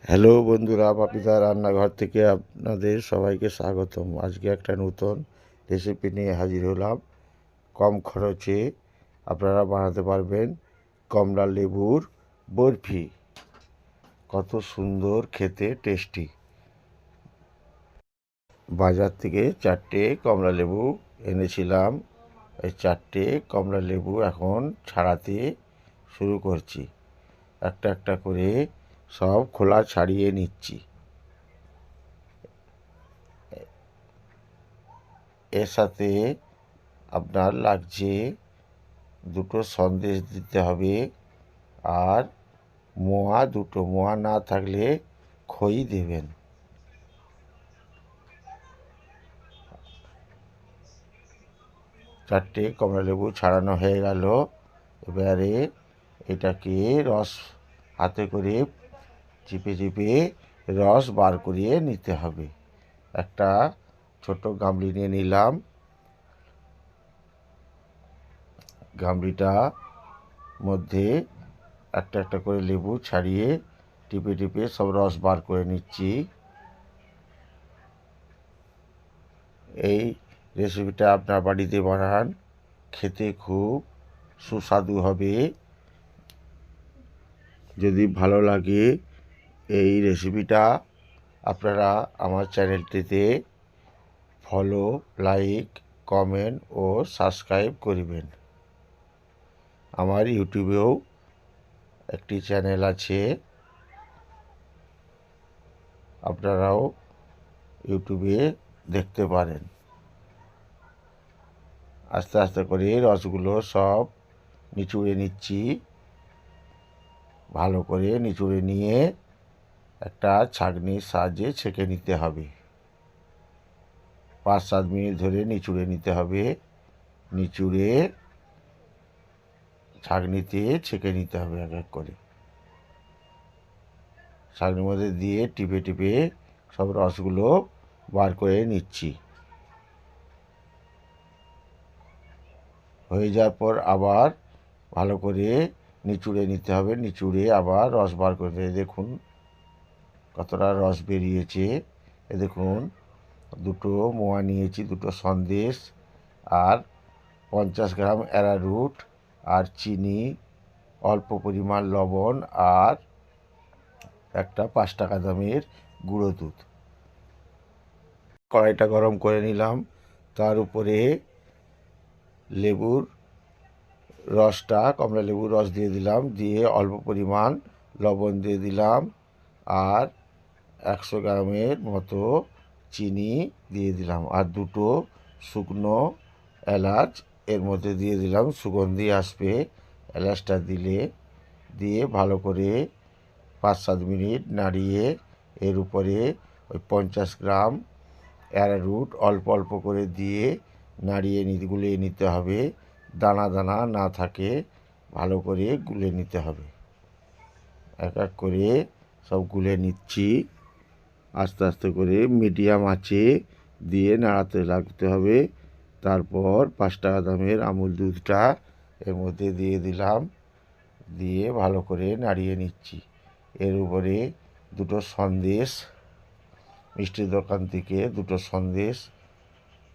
Hello বন্ধুরা, পাপিদা রান্নাঘর থেকে আপনাদের সবাইকে স্বাগতম। আজকে একটা নতুন রেসিপি নিয়ে হাজির হলাম। কম খরচে আপনারা বানাতে পারবেন কমলা লেবুর বরফি। কত সুন্দর খেতে, টেস্টি। বাজার থেকে 4টে কমলা লেবু এনেছিলাম। এই 4টে কমলা লেবু এখন ছাড়াতে শুরু করছি। একটা একটা করে সব খোলা ছাড়িয়ে নিচ্ছি। এর সাথে আপনার লাগছে দুটো সন্দেশ দিতে হবে, আর দুটো মোয়া না থাকলে খই দেবেন। চারটে কমলালেবু ছাড়ানো হয়ে গেল। এবারে এটাকে রস হাতে করে চিপে চিপে রস বার করিয়ে নিতে হবে। একটা ছোট গামলি নিয়ে নিলাম। গামলিটা মধ্যে একটা একটা করে লেবু ছাড়িয়ে টিপে টিপে সব রস বার করে নিচ্ছি। এই রেসিপিটা আপনার বাড়িতে বানান, খেতে খুব সুস্বাদু হবে। যদি ভালো লাগে এই রেসিপিটা, আপনারা আমার চ্যানেলটিতে ফলো, লাইক, কমেন্ট ও সাবস্ক্রাইব করবেন। আমার ইউটিউবেও একটি চ্যানেল আছে, আপনারাও ইউটিউবে দেখতে পারেন। আস্তে আস্তে করে রসগুলো সব নিচুড়ে নিচ্ছি। ভালো করে নিচুড়ে নিয়ে একটা ছাঁকনির সাহায্যে ছেঁকে নিতে হবে। 5-7 মিনিট ধরে নিচুড়ে নিতে হবে। নিচুড়ে ছাঁকনিতে ছেঁকে নিতে হবে এক এক করে। ছাঁকনির মধ্যে দিয়ে টিপে টিপে সব রসগুলো বার করে নিচ্ছি। হয়ে যাওয়ার পর আবার ভালো করে নিচুড়ে নিতে হবে। নিচুড়ে আবার রস বার করে দেখুন কতটা রস বেরিয়েছে। দেখুন, দুটো মোয়া নিয়েছি, দুটো সন্দেশ, আর 50 গ্রাম অ্যারারুট, আর চিনি, অল্প পরিমাণ লবণ, আর একটা 5 টাকা দামের গুঁড়ো দুধ। কড়াইটা গরম করে নিলাম। তার উপরে কমলা লেবুর রস দিয়ে দিলাম। দিয়ে অল্প পরিমাণ লবণ দিয়ে দিলাম, আর 100 গ্রামের মতো চিনি দিয়ে দিলাম, আর দুটো শুকনো এলাচ এর মধ্যে দিয়ে দিলাম, সুগন্ধি আসবে এলাচটা দিয়ে ভালো করে 5-7 মিনিট নাড়িয়ে এর উপরে ওই 50 গ্রাম অ্যারারুট অল্প অল্প করে দিয়ে নাড়িয়ে গুলিয়ে নিতে হবে। দানা দানা না থাকে, ভালো করে গুলে নিতে হবে। এক এক করে সব গুলে নিচ্ছি। আস্তে আস্তে করে মিডিয়াম আঁচে দিয়ে নাড়াতে লাগতে হবে। তারপর 5 টাকা দামের আমুল দুধটা এর মধ্যে দিয়ে দিলাম। দিয়ে ভালো করে নাড়িয়ে নিচ্ছি। এর উপরে দুটো সন্দেশ, মিষ্টির দোকান থেকে দুটো সন্দেশ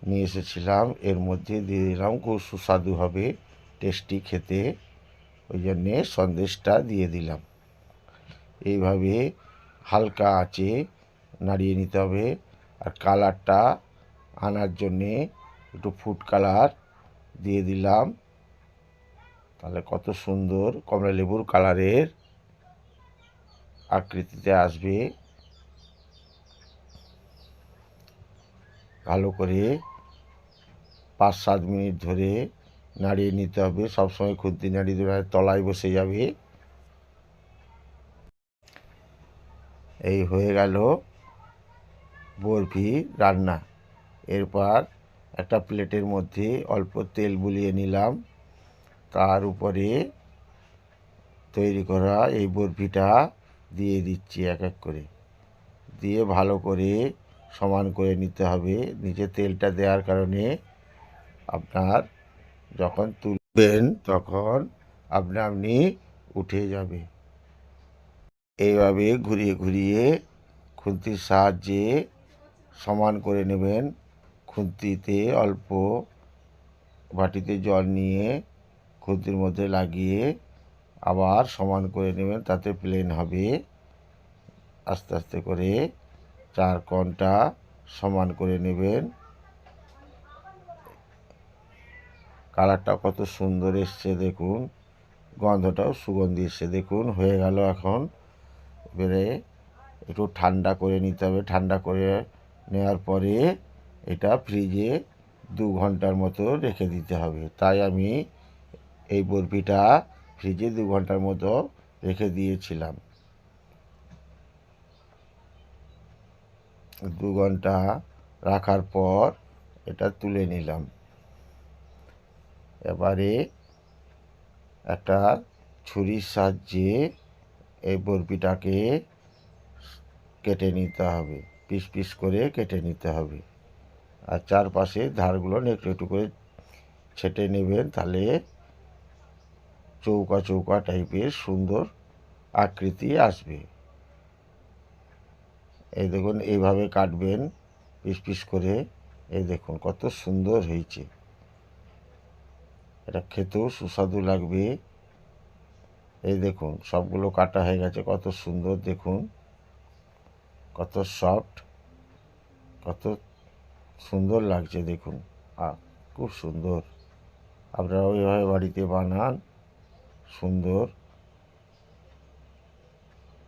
নিয়ে এসেছিলাম, এর মধ্যে দিয়ে দিলাম। খুব সুস্বাদু হবে, টেস্টি খেতে, ওই জন্যে সন্দেশটা দিয়ে দিলাম। এইভাবে হালকা আঁচে নাড়িয়ে নিতে হবে। আর কালারটা আনার জন্যে একটু ফুড কালার দিয়ে দিলাম। তাহলে কত সুন্দর কমলা লেবুর কালারের আকৃতিতে আসবে। ভালো করে 5-7 মিনিট ধরে নাড়িয়ে নিতে হবে। সবসময় খুন্তি নাড়িয়ে দেবে, তলায় বসে যাবে। এই হয়ে গেল বরফি রান্না। এরপর একটা প্লেটের মধ্যে অল্প তেল বুলিয়ে নিলাম। তার উপরে তৈরি করা এই বরফিটা দিয়ে দিচ্ছি এক এক করে। দিয়ে ভালো করে সমান করে নিতে হবে। নিচে তেলটা দেওয়ার কারণে আপনার যখন তুলবেন তখন আপনা আপনি উঠে যাবে। এইভাবে ঘুরিয়ে ঘুরিয়ে খুন্তির সাহায্যে সমান করে নেবেন। খুন্তিতে অল্প বাটিতে জল নিয়ে খুন্তির মধ্যে লাগিয়ে আবার সমান করে নেবেন, তাতে প্লেন হবে। আস্তে আস্তে করে চার কোণটা সমান করে নেবেন। কালারটা কত সুন্দর এসছে দেখুন, গন্ধটাও সুগন্ধি এসছে দেখুন। হয়ে গেল। এখন এবারে একটু ঠান্ডা করে নিতে হবে। ঠান্ডা করে নেওয়ার পরে এটা ফ্রিজে 2 ঘন্টার মতো রেখে দিতে হবে। তাই আমি এই বরফিটা ফ্রিজে 2 ঘন্টার মতো রেখে দিয়েছিলাম। 2 ঘন্টা রাখার পর এটা তুলে নিলাম। এবারে একটা ছুরির সাহায্যে এই বরফিটাকে কেটে নিতে হবে, পিস পিস করে কেটে নিতে হবে। আর চারপাশে ধারগুলো একটু একটু করে ছেটে নেবেন, তাহলে চৌকা চৌকা টাইপের সুন্দর আকৃতি আসবে। এই দেখুন, এইভাবে কাটবেন পিস পিস করে। এই দেখুন কত সুন্দর হয়েছে। এটা খেতেও সুস্বাদু লাগবে। এই দেখুন সবগুলো কাটা হয়ে গেছে, কত সুন্দর দেখুন, কত সফট, কত সুন্দর লাগছে দেখুন। খুব সুন্দর। আপনারা ওইভাবে বাড়িতে বানান। সুন্দর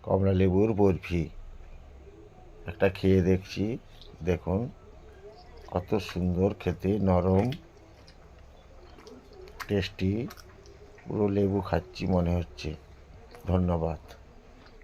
কমলা লেবুর বরফি একটা খেয়ে দেখছি, দেখুন কত সুন্দর খেতে, নরম, টেস্টি, পুরো লেবু খাচ্ছি মনে হচ্ছে। ধন্যবাদ।